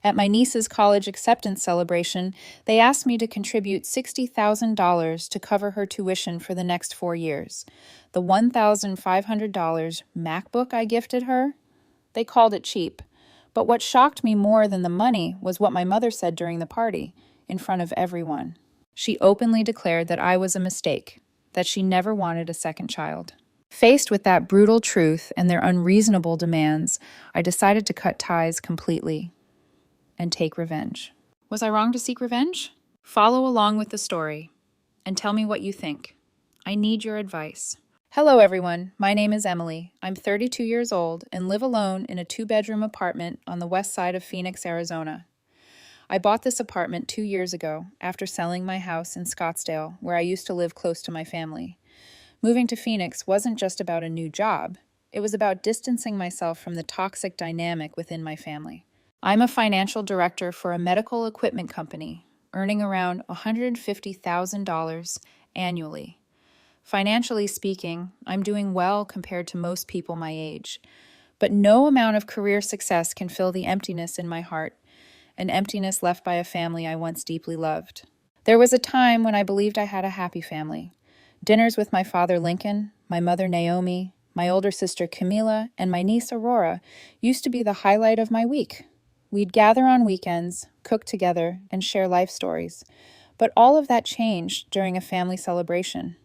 At my niece's college acceptance celebration, they asked me to contribute $60,000 to cover her tuition for the next 4 years. The $1,500 MacBook I gifted her? They called it cheap. But what shocked me more than the money was what my mother said during the party, in front of everyone. She openly declared that I was a mistake, that she never wanted a second child. Faced with that brutal truth and their unreasonable demands, I decided to cut ties completely and take revenge. Was I wrong to seek revenge? Follow along with the story and tell me what you think. I need your advice. Hello, everyone. My name is Emily. I'm 32 years old and live alone in a 2-bedroom apartment on the west side of Phoenix, Arizona. I bought this apartment 2 years ago after selling my house in Scottsdale, where I used to live close to my family. Moving to Phoenix wasn't just about a new job. It was about distancing myself from the toxic dynamic within my family. I'm a financial director for a medical equipment company, earning around $150,000 annually. Financially speaking, I'm doing well compared to most people my age. But no amount of career success can fill the emptiness in my heart, an emptiness left by a family I once deeply loved. There was a time when I believed I had a happy family. Dinners with my father Lincoln, my mother Naomi, my older sister Camila, and my niece Aurora used to be the highlight of my week. We'd gather on weekends, cook together, and share life stories. But all of that changed during a family celebration.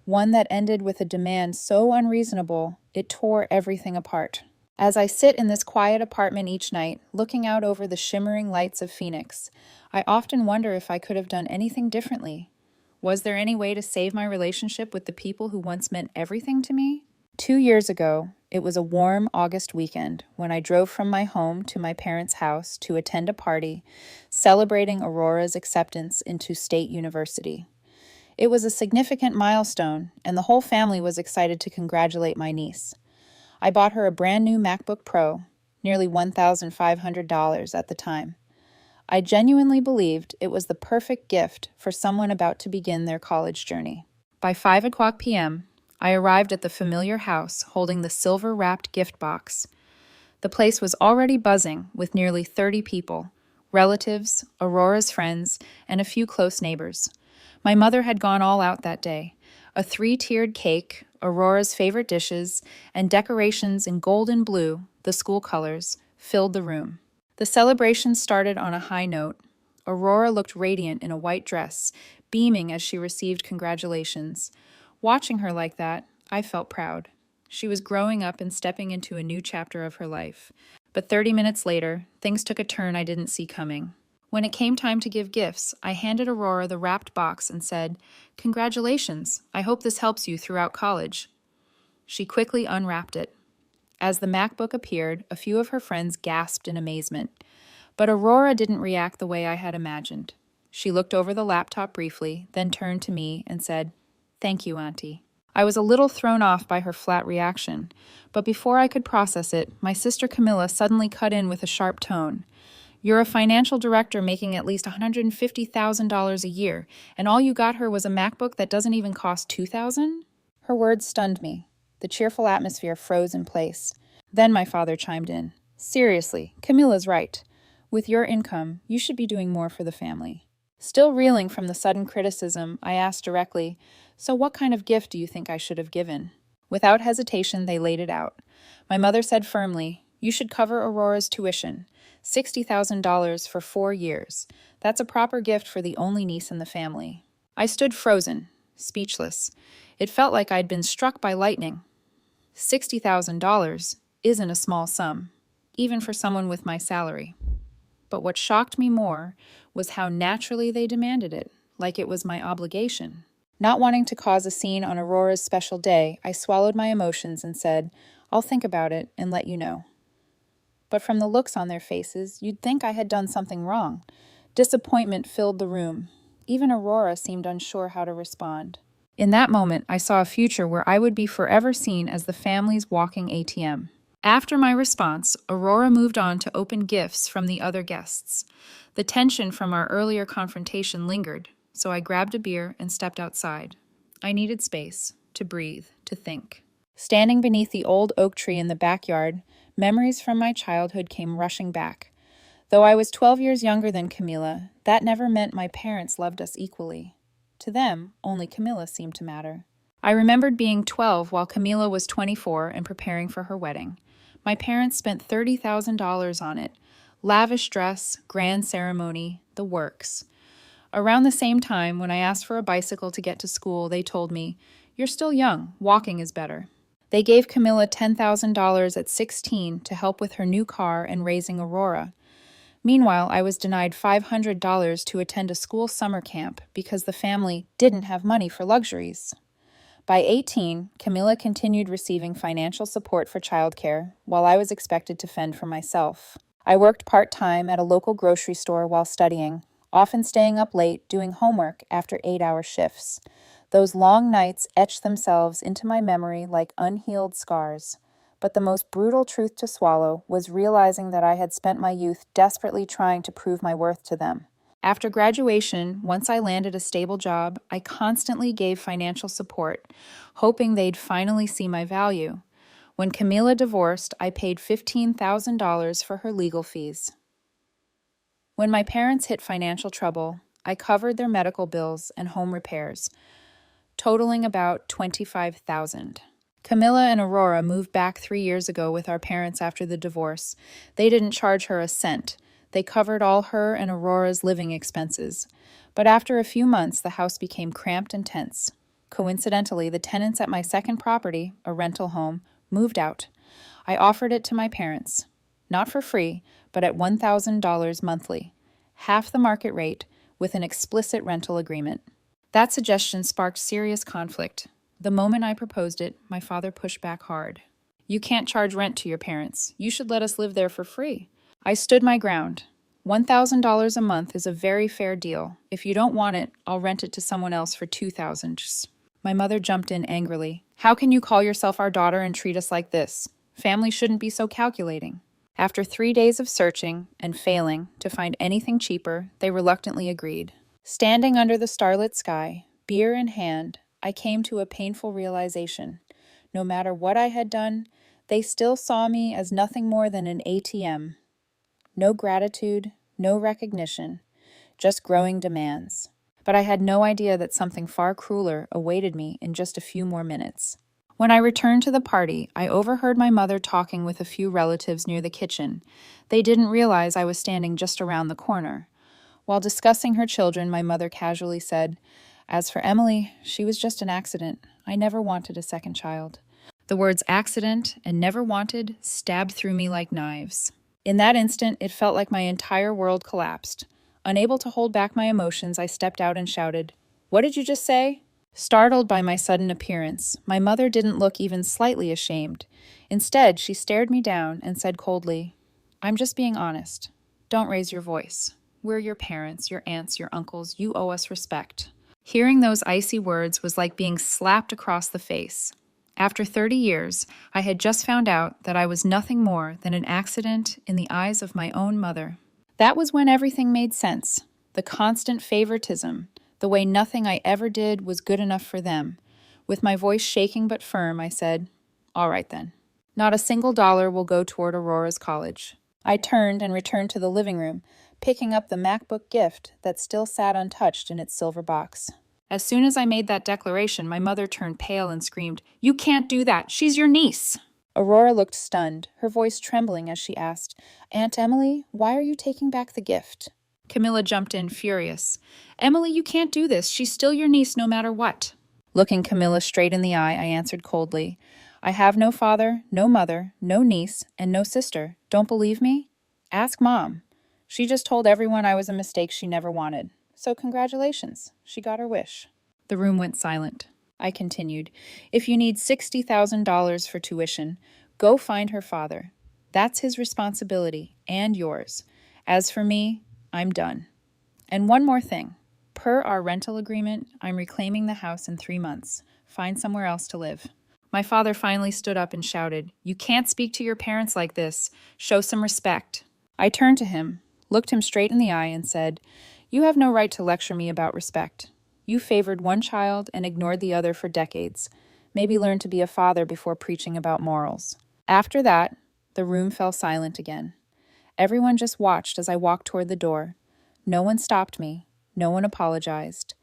One that ended with a demand so unreasonable, it tore everything apart. As I sit in this quiet apartment each night, looking out over the shimmering lights of Phoenix, I often wonder if I could have done anything differently. Was there any way to save my relationship with the people who once meant everything to me? 2 years ago, it was a warm August weekend when I drove from my home to my parents' house to attend a party celebrating Aurora's acceptance into State University. It was a significant milestone, and the whole family was excited to congratulate my niece. I bought her a brand new MacBook Pro, nearly $1,500 at the time. I genuinely believed it was the perfect gift for someone about to begin their college journey. By 5 p.m., I arrived at the familiar house holding the silver-wrapped gift box. The place was already buzzing with nearly 30 people, relatives, Aurora's friends, and a few close neighbors. My mother had gone all out that day. A 3-tiered cake, Aurora's favorite dishes, and decorations in gold and blue, the school colors, filled the room. The celebration started on a high note. Aurora looked radiant in a white dress, beaming as she received congratulations. Watching her like that, I felt proud. She was growing up and stepping into a new chapter of her life. But 30 minutes later, things took a turn I didn't see coming. When it came time to give gifts, I handed Aurora the wrapped box and said, "Congratulations, I hope this helps you throughout college." She quickly unwrapped it. As the MacBook appeared, a few of her friends gasped in amazement. But Aurora didn't react the way I had imagined. She looked over the laptop briefly, then turned to me and said, "Thank you, Auntie." I was a little thrown off by her flat reaction, but before I could process it, my sister Camilla suddenly cut in with a sharp tone. "You're a financial director making at least $150,000 a year, and all you got her was a MacBook that doesn't even cost $2,000?" Her words stunned me. The cheerful atmosphere froze in place. Then my father chimed in. "Seriously, Camilla's right. With your income, you should be doing more for the family." Still reeling from the sudden criticism, I asked directly, "So what kind of gift do you think I should have given?" Without hesitation, they laid it out. My mother said firmly, "You should cover Aurora's tuition. $60,000 for 4 years. That's a proper gift for the only niece in the family." I stood frozen, speechless. It felt like I'd been struck by lightning. $60,000 isn't a small sum, even for someone with my salary. But what shocked me more was how naturally they demanded it, like it was my obligation. Not wanting to cause a scene on Aurora's special day, I swallowed my emotions and said, "I'll think about it and let you know." But from the looks on their faces, you'd think I had done something wrong. Disappointment filled the room. Even Aurora seemed unsure how to respond. In that moment, I saw a future where I would be forever seen as the family's walking ATM. After my response, Aurora moved on to open gifts from the other guests. The tension from our earlier confrontation lingered, so I grabbed a beer and stepped outside. I needed space, to breathe, to think. Standing beneath the old oak tree in the backyard, memories from my childhood came rushing back. Though I was 12 years younger than Camilla, that never meant my parents loved us equally. To them, only Camilla seemed to matter. I remembered being 12 while Camilla was 24 and preparing for her wedding. My parents spent $30,000 on it. Lavish dress, grand ceremony, the works. Around the same time, when I asked for a bicycle to get to school, they told me, "You're still young, walking is better." They gave Camilla $10,000 at 16 to help with her new car and raising Aurora. Meanwhile, I was denied $500 to attend a school summer camp because the family didn't have money for luxuries. By 18, Camilla continued receiving financial support for childcare, while I was expected to fend for myself. I worked part-time at a local grocery store while studying, often staying up late doing homework after 8-hour shifts. Those long nights etched themselves into my memory like unhealed scars. But the most brutal truth to swallow was realizing that I had spent my youth desperately trying to prove my worth to them. After graduation, once I landed a stable job, I constantly gave financial support, hoping they'd finally see my value. When Camila divorced, I paid $15,000 for her legal fees. When my parents hit financial trouble, I covered their medical bills and home repairs, totaling about $25,000. Camilla and Aurora moved back 3 years ago with our parents after the divorce. They didn't charge her a cent. They covered all her and Aurora's living expenses. But after a few months, the house became cramped and tense. Coincidentally, the tenants at my second property, a rental home, moved out. I offered it to my parents. Not for free, but at $1,000 monthly, half the market rate, with an explicit rental agreement. That suggestion sparked serious conflict. The moment I proposed it, my father pushed back hard. "You can't charge rent to your parents. You should let us live there for free." I stood my ground. $1,000 a month is a very fair deal. If you don't want it, I'll rent it to someone else for $2,000. My mother jumped in angrily. "How can you call yourself our daughter and treat us like this? Family shouldn't be so calculating." After 3 days of searching and failing to find anything cheaper, they reluctantly agreed. Standing under the starlit sky, beer in hand, I came to a painful realization. No matter what I had done, they still saw me as nothing more than an ATM. No gratitude, no recognition, just growing demands. But I had no idea that something far crueler awaited me in just a few more minutes. When I returned to the party, I overheard my mother talking with a few relatives near the kitchen. They didn't realize I was standing just around the corner. While discussing her children, my mother casually said, "As for Emily, she was just an accident. I never wanted a second child." The words accident and never wanted stabbed through me like knives. In that instant, it felt like my entire world collapsed. Unable to hold back my emotions, I stepped out and shouted, "What did you just say?" Startled by my sudden appearance, my mother didn't look even slightly ashamed. Instead, she stared me down and said coldly, "I'm just being honest. Don't raise your voice. We're your parents, your aunts, your uncles. You owe us respect." Hearing those icy words was like being slapped across the face. After 30 years, I had just found out that I was nothing more than an accident in the eyes of my own mother. That was when everything made sense. The constant favoritism, the way nothing I ever did was good enough for them. With my voice shaking but firm, I said, "All right then. Not a single dollar will go toward Aurora's college." I turned and returned to the living room, picking up the MacBook gift that still sat untouched in its silver box. As soon as I made that declaration, my mother turned pale and screamed, "You can't do that! She's your niece!" Aurora looked stunned, her voice trembling as she asked, "Aunt Emily, why are you taking back the gift?" Camilla jumped in, furious. "Emily, you can't do this. She's still your niece no matter what." Looking Camilla straight in the eye, I answered coldly, "I have no father, no mother, no niece, and no sister. Don't believe me? Ask Mom. She just told everyone I was a mistake she never wanted. So congratulations, she got her wish." The room went silent. I continued, "If you need $60,000 for tuition, go find her father. That's his responsibility, and yours. As for me, I'm done. And one more thing. Per our rental agreement, I'm reclaiming the house in 3 months. Find somewhere else to live." My father finally stood up and shouted, "You can't speak to your parents like this. Show some respect." I turned to him, looked him straight in the eye, and said, "You have no right to lecture me about respect. You favored one child and ignored the other for decades. Maybe learn to be a father before preaching about morals." After that, the room fell silent again. Everyone just watched as I walked toward the door. No one stopped me. No one apologized.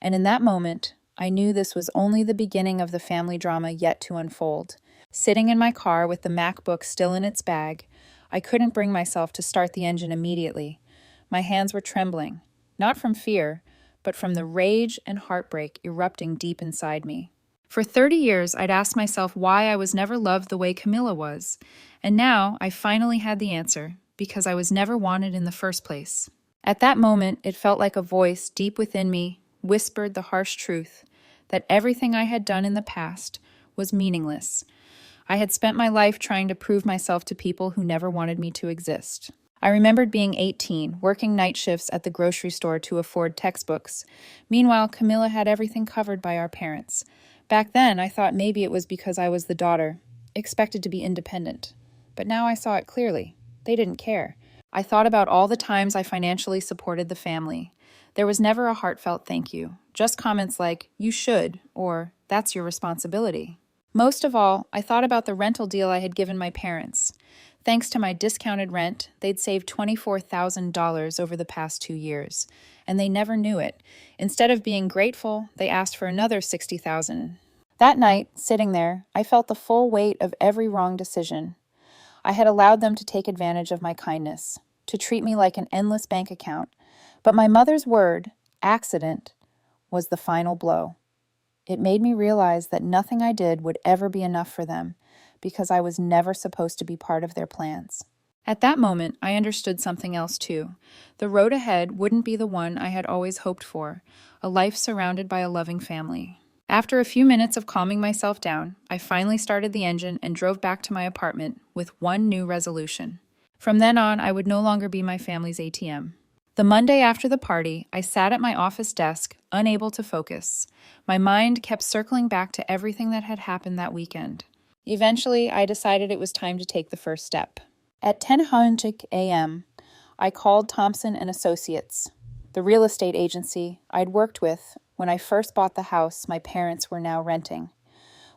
And in that moment, I knew this was only the beginning of the family drama yet to unfold. Sitting in my car with the MacBook still in its bag, I couldn't bring myself to start the engine immediately. My hands were trembling, not from fear, but from the rage and heartbreak erupting deep inside me. For 30 years, I'd asked myself why I was never loved the way Camilla was, and now I finally had the answer, because I was never wanted in the first place. At that moment, it felt like a voice deep within me whispered the harsh truth that everything I had done in the past was meaningless. I had spent my life trying to prove myself to people who never wanted me to exist. I remembered being 18, working night shifts at the grocery store to afford textbooks. Meanwhile, Camilla had everything covered by our parents. Back then, I thought maybe it was because I was the daughter, expected to be independent. But now I saw it clearly. They didn't care. I thought about all the times I financially supported the family. There was never a heartfelt thank you, just comments like, "You should," or "That's your responsibility." Most of all, I thought about the rental deal I had given my parents. Thanks to my discounted rent, they'd saved $24,000 over the past 2 years, and they never knew it. Instead of being grateful, they asked for another $60,000. That night, sitting there, I felt the full weight of every wrong decision. I had allowed them to take advantage of my kindness, to treat me like an endless bank account. But my mother's word, accident, was the final blow. It made me realize that nothing I did would ever be enough for them, because I was never supposed to be part of their plans. At that moment, I understood something else too. The road ahead wouldn't be the one I had always hoped for, a life surrounded by a loving family. After a few minutes of calming myself down, I finally started the engine and drove back to my apartment with one new resolution. From then on, I would no longer be my family's ATM. The Monday after the party, I sat at my office desk, unable to focus. My mind kept circling back to everything that had happened that weekend. Eventually, I decided it was time to take the first step. At 10:00 a.m., I called Thompson and Associates, the real estate agency I'd worked with when I first bought the house my parents were now renting.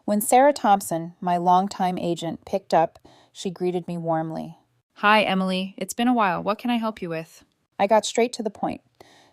When Sarah Thompson, my longtime agent, picked up, she greeted me warmly. "Hi, Emily. It's been a while. What can I help you with?" I got straight to the point.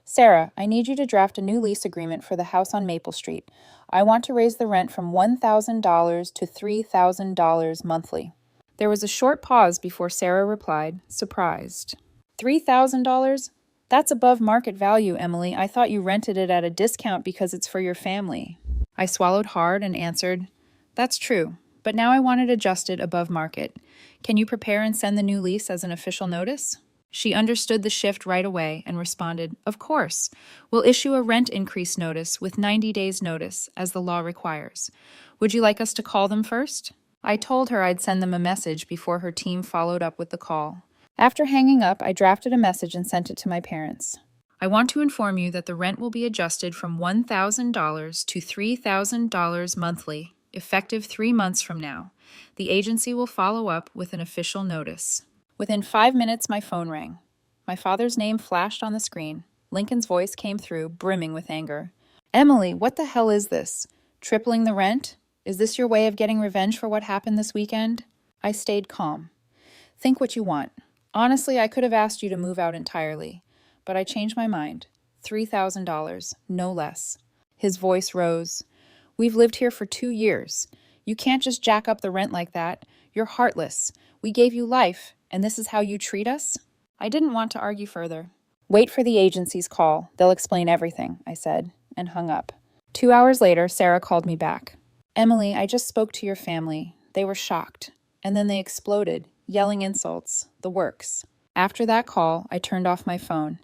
"Sarah, I need you to draft a new lease agreement for the house on Maple Street. I want to raise the rent from $1,000 to $3,000 monthly." There was a short pause before Sarah replied, surprised. $3,000? That's above market value, Emily. I thought you rented it at a discount because it's for your family. I swallowed hard and answered, "That's true, but now I want it adjusted above market. Can you prepare and send the new lease as an official notice?" She understood the shift right away and responded, "Of course. We'll issue a rent increase notice with 90 days notice, as the law requires. Would you like us to call them first?" I told her I'd send them a message before her team followed up with the call. After hanging up, I drafted a message and sent it to my parents. "I want to inform you that the rent will be adjusted from $1,000 to $3,000 monthly, effective 3 months from now. The agency will follow up with an official notice." Within 5 minutes, my phone rang. My father's name flashed on the screen. Lincoln's voice came through, brimming with anger. "Emily, what the hell is this? Tripling the rent? Is this your way of getting revenge for what happened this weekend?" I stayed calm. "Think what you want. Honestly, I could have asked you to move out entirely, but I changed my mind. $3,000, no less." His voice rose. "We've lived here for 2 years. You can't just jack up the rent like that. You're heartless. We gave you life, and this is how you treat us?" I didn't want to argue further. "Wait for the agency's call. They'll explain everything," I said, and hung up. 2 hours later, Sarah called me back. "Emily, I just spoke to your family. They were shocked. And then they exploded, yelling insults, the works." After that call, I turned off my phone,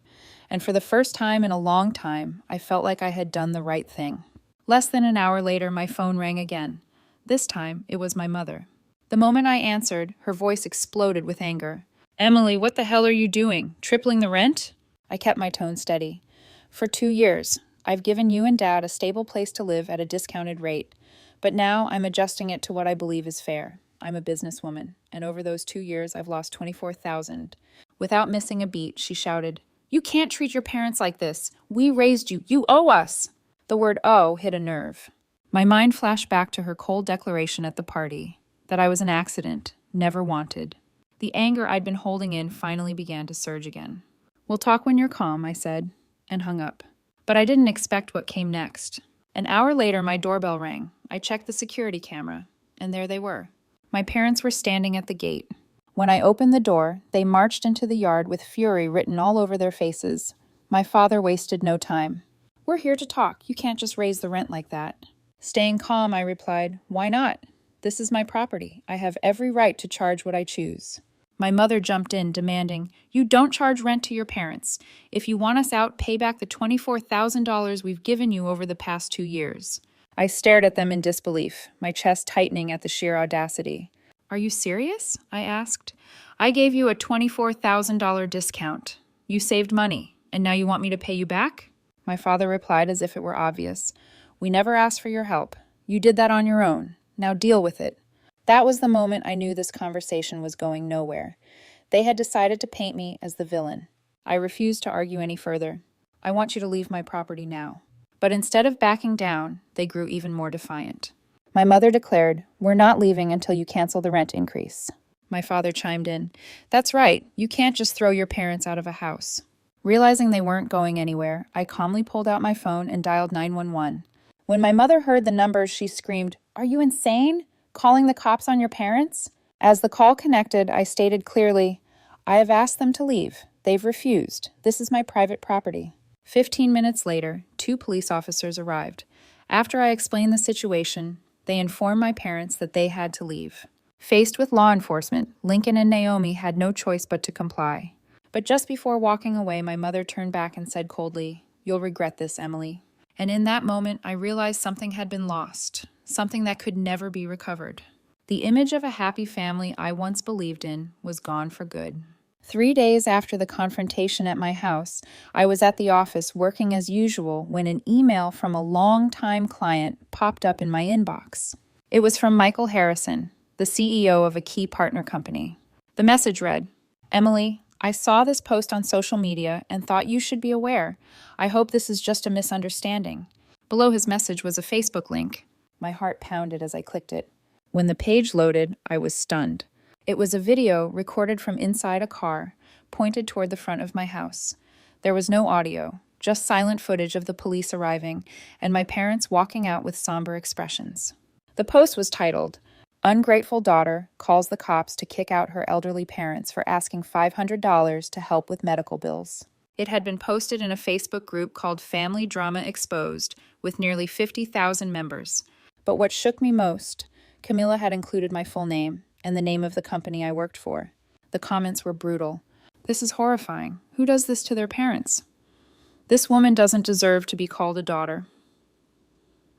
and for the first time in a long time, I felt like I had done the right thing. Less than an hour later, my phone rang again. This time, it was my mother. The moment I answered, her voice exploded with anger. "Emily, what the hell are you doing? Tripling the rent?" I kept my tone steady. "For 2 years, I've given you and Dad a stable place to live at a discounted rate, but now I'm adjusting it to what I believe is fair. I'm a businesswoman, and over those 2 years, I've lost $24,000. Without missing a beat, she shouted, "You can't treat your parents like this. We raised you. You owe us." The word "owe" hit a nerve. My mind flashed back to her cold declaration at the party, that I was an accident, never wanted. The anger I'd been holding in finally began to surge again. "We'll talk when you're calm," I said, and hung up. But I didn't expect what came next. An hour later, my doorbell rang. I checked the security camera, and there they were. My parents were standing at the gate. When I opened the door, they marched into the yard with fury written all over their faces. My father wasted no time. "We're here to talk. You can't just raise the rent like that." Staying calm, I replied, "Why not? This is my property. I have every right to charge what I choose." My mother jumped in, demanding, "You don't charge rent to your parents. If you want us out, pay back the $24,000 we've given you over the past 2 years." I stared at them in disbelief, my chest tightening at the sheer audacity. "Are you serious?" I asked. "I gave you a $24,000 discount. You saved money, and now you want me to pay you back?" My father replied as if it were obvious, "We never asked for your help. You did that on your own. Now deal with it." That was the moment I knew this conversation was going nowhere. They had decided to paint me as the villain. I refused to argue any further. "I want you to leave my property now." But instead of backing down, they grew even more defiant. My mother declared, "We're not leaving until you cancel the rent increase." My father chimed in, "That's right. You can't just throw your parents out of a house." Realizing they weren't going anywhere, I calmly pulled out my phone and dialed 911. When my mother heard the numbers, she screamed, "Are you insane? Calling the cops on your parents?" As the call connected, I stated clearly, "I have asked them to leave. They've refused. This is my private property." 15 minutes later, 2 police officers arrived. After I explained the situation, they informed my parents that they had to leave. Faced with law enforcement, Lincoln and Naomi had no choice but to comply. But just before walking away, my mother turned back and said coldly, "You'll regret this, Emily." And in that moment, I realized something had been lost, something that could never be recovered. The image of a happy family I once believed in was gone for good. 3 days after the confrontation at my house, I was at the office working as usual when an email from a longtime client popped up in my inbox. It was from Michael Harrison, the CEO of a key partner company. The message read, "Emily, I saw this post on social media and thought you should be aware. I hope this is just a misunderstanding." Below his message was a Facebook link. My heart pounded as I clicked it. When the page loaded, I was stunned. It was a video recorded from inside a car, pointed toward the front of my house. There was no audio, just silent footage of the police arriving and my parents walking out with somber expressions. The post was titled, "Ungrateful Daughter Calls the Cops to Kick Out Her Elderly Parents for Asking $500 to Help with Medical Bills." It had been posted in a Facebook group called Family Drama Exposed, with nearly 50,000 members. But what shook me most, Camilla had included my full name and the name of the company I worked for. The comments were brutal. "This is horrifying. Who does this to their parents? This woman doesn't deserve to be called a daughter.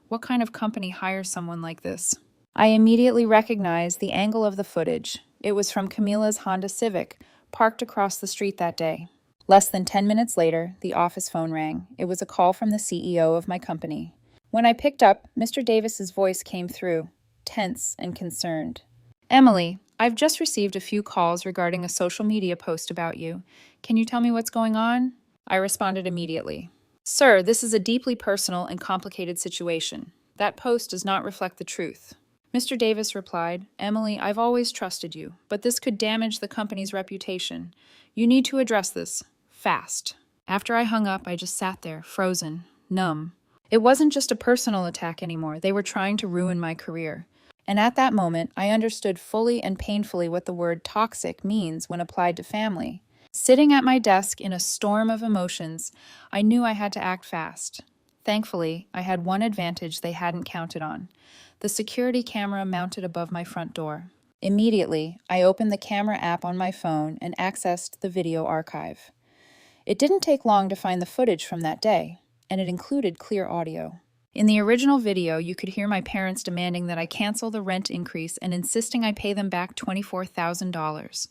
What kind of company hires someone like this?" I immediately recognized the angle of the footage. It was from Camilla's Honda Civic, parked across the street that day. Less than 10 minutes later, the office phone rang. It was a call from the CEO of my company. When I picked up, Mr. Davis's voice came through, tense and concerned. "Emily, I've just received a few calls regarding a social media post about you. Can you tell me what's going on?" I responded immediately. "Sir, this is a deeply personal and complicated situation. That post does not reflect the truth." Mr. Davis replied, "Emily, I've always trusted you, but this could damage the company's reputation. You need to address this, fast." After I hung up, I just sat there, frozen, numb. It wasn't just a personal attack anymore. They were trying to ruin my career. And at that moment, I understood fully and painfully what the word toxic means when applied to family. Sitting at my desk in a storm of emotions, I knew I had to act fast. Thankfully, I had one advantage they hadn't counted on: the security camera mounted above my front door. Immediately, I opened the camera app on my phone and accessed the video archive. It didn't take long to find the footage from that day, and it included clear audio. In the original video, you could hear my parents demanding that I cancel the rent increase and insisting I pay them back $24,000.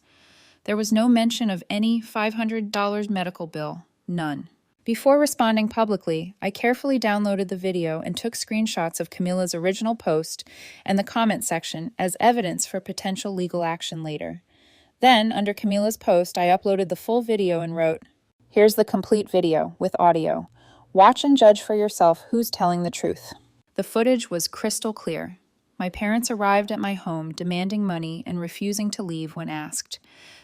There was no mention of any $500 medical bill, none. Before responding publicly, I carefully downloaded the video and took screenshots of Camilla's original post and the comment section as evidence for potential legal action later. Then, under Camilla's post, I uploaded the full video and wrote, "Here's the complete video, with audio. Watch and judge for yourself who's telling the truth." The footage was crystal clear. my parents arrived at my home demanding money and refusing to leave when asked.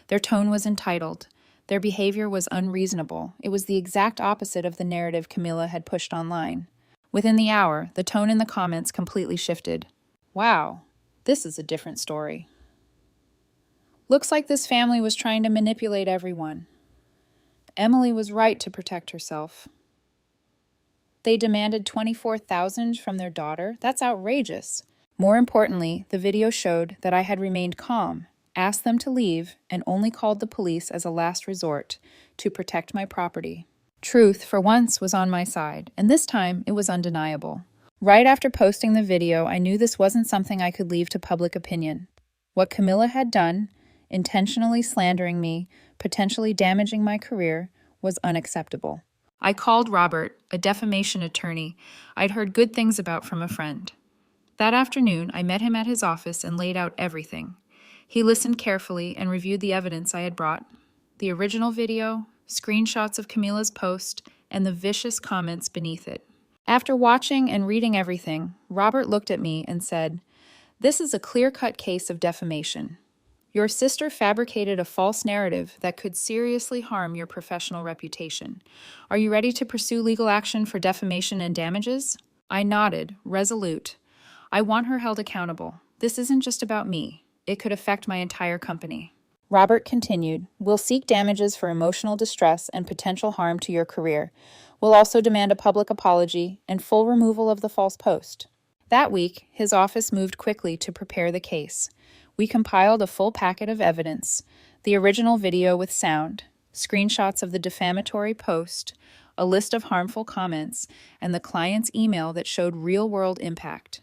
Their tone was entitled. Their behavior was unreasonable. It was the exact opposite of the narrative Camilla had pushed online. Within the hour, the tone in the comments completely shifted. Wow, this is a different story. Looks like this family was trying to manipulate everyone. Emily was right to protect herself. They demanded $24,000 from their daughter? That's outrageous. More importantly, the video showed that I had remained calm, asked them to leave, and only called the police as a last resort to protect my property. Truth, for once, was on my side, and this time it was undeniable. Right after posting the video, I knew this wasn't something I could leave to public opinion. What Camilla had done, intentionally slandering me, potentially damaging my career, was unacceptable. I called Robert, a defamation attorney I'd heard good things about from a friend. That afternoon, I met him at his office and laid out everything. He listened carefully and reviewed the evidence I had brought. The original video, screenshots of Camilla's post, and the vicious comments beneath it. After watching and reading everything, Robert looked at me and said, "This is a clear-cut case of defamation. Your sister fabricated a false narrative that could seriously harm your professional reputation. Are you ready to pursue legal action for defamation and damages?" I nodded, resolute. I want her held accountable. This isn't just about me. It could affect my entire company. Robert continued, "We'll seek damages for emotional distress and potential harm to your career. We'll also demand a public apology and full removal of the false post." That week, his office moved quickly to prepare the case. We compiled a full packet of evidence, the original video with sound, screenshots of the defamatory post, a list of harmful comments, and the client's email that showed real-world impact.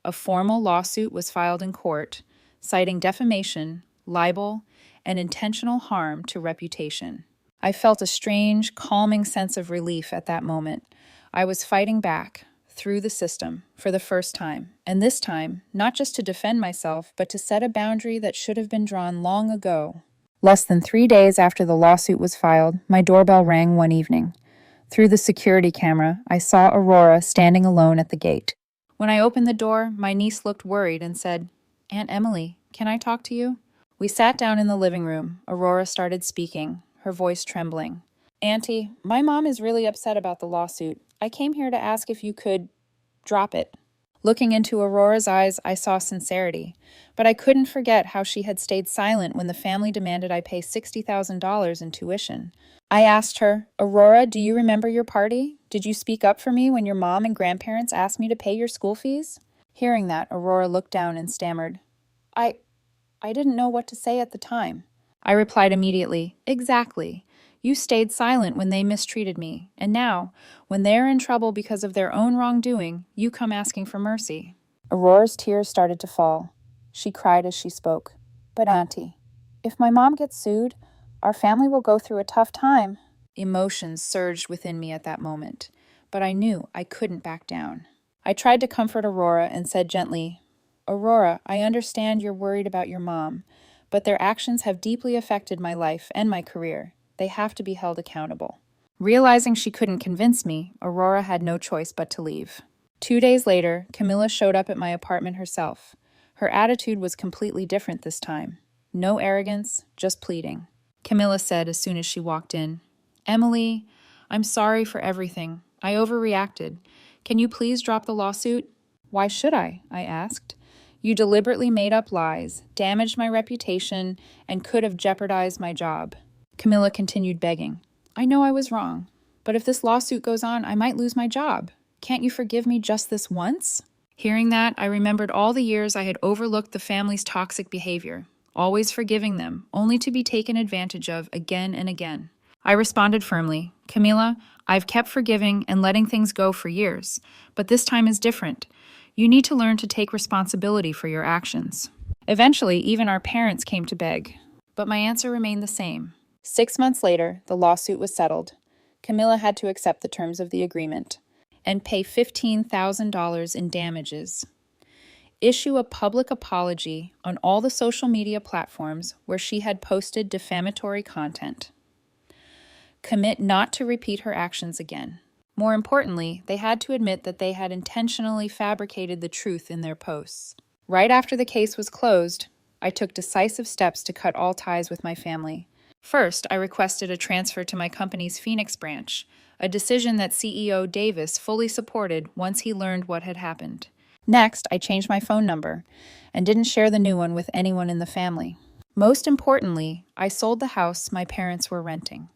A formal lawsuit was filed in court, citing defamation, libel, and intentional harm to reputation. I felt a strange, calming sense of relief at that moment. I was fighting back, through the system, for the first time. And this time, not just to defend myself, but to set a boundary that should have been drawn long ago. Less than 3 days after the lawsuit was filed, my doorbell rang one evening. Through the security camera, I saw Aurora standing alone at the gate. When I opened the door, my niece looked worried and said, "Aunt Emily, can I talk to you?" We sat down in the living room. Aurora started speaking, her voice trembling. "Auntie, my mom is really upset about the lawsuit. I came here to ask if you could drop it." Looking into Aurora's eyes, I saw sincerity, but I couldn't forget how she had stayed silent when the family demanded I pay $60,000 in tuition. I asked her, "Aurora, do you remember your party? Did you speak up for me when your mom and grandparents asked me to pay your school fees?" Hearing that, Aurora looked down and stammered, I didn't know what to say at the time." I replied immediately, "Exactly. You stayed silent when they mistreated me, and now, when they're in trouble because of their own wrongdoing, you come asking for mercy." Aurora's tears started to fall. She cried as she spoke. "But Auntie, if my mom gets sued, our family will go through a tough time." Emotions surged within me at that moment, but I knew I couldn't back down. I tried to comfort Aurora and said gently, "Aurora, I understand you're worried about your mom, but their actions have deeply affected my life and my career. They have to be held accountable." Realizing she couldn't convince me, Aurora had no choice but to leave. 2 days later, Camilla showed up at my apartment herself. Her attitude was completely different this time. No arrogance, just pleading. Camilla said as soon as she walked in, "Emily, I'm sorry for everything. I overreacted. Can you please drop the lawsuit?" "Why should I?" I asked. "You deliberately made up lies, damaged my reputation, and could have jeopardized my job." Camilla continued begging. "I know I was wrong, but if this lawsuit goes on, I might lose my job. Can't you forgive me just this once?" Hearing that, I remembered all the years I had overlooked the family's toxic behavior, always forgiving them, only to be taken advantage of again and again. I responded firmly, "Camilla, I've kept forgiving and letting things go for years, but this time is different. You need to learn to take responsibility for your actions." Eventually, even our parents came to beg, but my answer remained the same. 6 months later, the lawsuit was settled. Camilla had to accept the terms of the agreement and pay $15,000 in damages, issue a public apology on all the social media platforms where she had posted defamatory content, commit not to repeat her actions again. More importantly, they had to admit that they had intentionally fabricated the truth in their posts. Right after the case was closed, I took decisive steps to cut all ties with my family. First, I requested a transfer to my company's Phoenix branch, a decision that CEO Davis fully supported once he learned what had happened. Next, I changed my phone number and didn't share the new one with anyone in the family. Most importantly, I sold the house my parents were renting.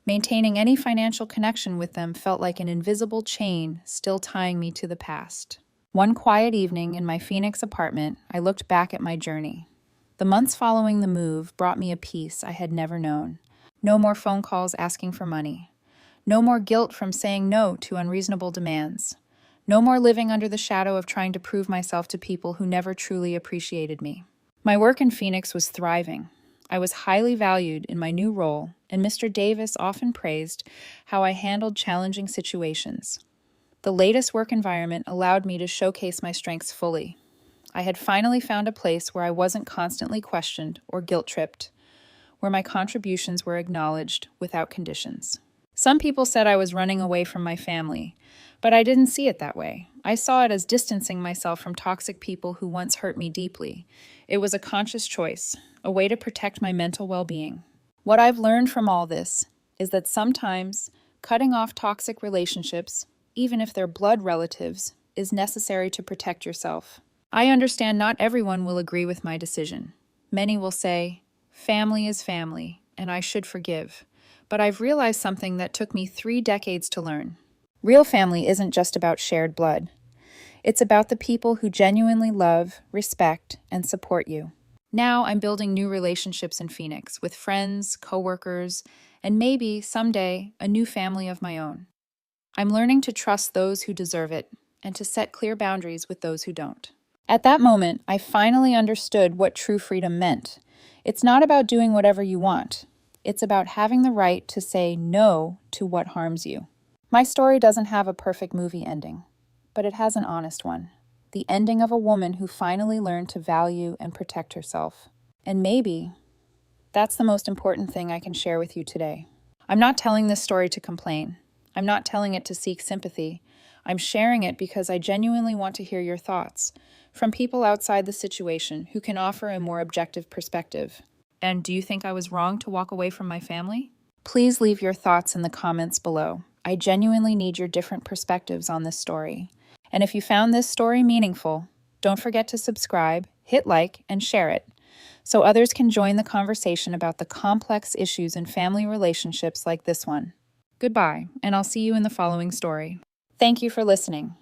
Maintaining any financial connection with them felt like an invisible chain still tying me to the past. One quiet evening in my Phoenix apartment, I looked back at my journey. The months following the move brought me a peace I had never known. No more phone calls asking for money. No more guilt from saying no to unreasonable demands. No more living under the shadow of trying to prove myself to people who never truly appreciated me. My work in Phoenix was thriving. I was highly valued in my new role, and Mr. Davis often praised how I handled challenging situations. The latest work environment allowed me to showcase my strengths fully. I had finally found a place where I wasn't constantly questioned or guilt-tripped, where my contributions were acknowledged without conditions. Some people said I was running away from my family, but I didn't see it that way. I saw it as distancing myself from toxic people who once hurt me deeply. It was a conscious choice, a way to protect my mental well-being. What I've learned from all this is that sometimes cutting off toxic relationships, even if they're blood relatives, is necessary to protect yourself. I understand not everyone will agree with my decision. Many will say, family is family, and I should forgive. But I've realized something that took me 3 decades to learn. Real family isn't just about shared blood. It's about the people who genuinely love, respect, and support you. Now I'm building new relationships in Phoenix with friends, coworkers, and maybe, someday, a new family of my own. I'm learning to trust those who deserve it and to set clear boundaries with those who don't. At that moment, I finally understood what true freedom meant. It's not about doing whatever you want. It's about having the right to say no to what harms you. My story doesn't have a perfect movie ending, but it has an honest one. The ending of a woman who finally learned to value and protect herself. And maybe that's the most important thing I can share with you today. I'm not telling this story to complain. I'm not telling it to seek sympathy. I'm sharing it because I genuinely want to hear your thoughts from people outside the situation who can offer a more objective perspective. And do you think I was wrong to walk away from my family? Please leave your thoughts in the comments below. I genuinely need your different perspectives on this story. And if you found this story meaningful, don't forget to subscribe, hit like, and share it, so others can join the conversation about the complex issues in family relationships like this one. Goodbye, and I'll see you in the following story. Thank you for listening.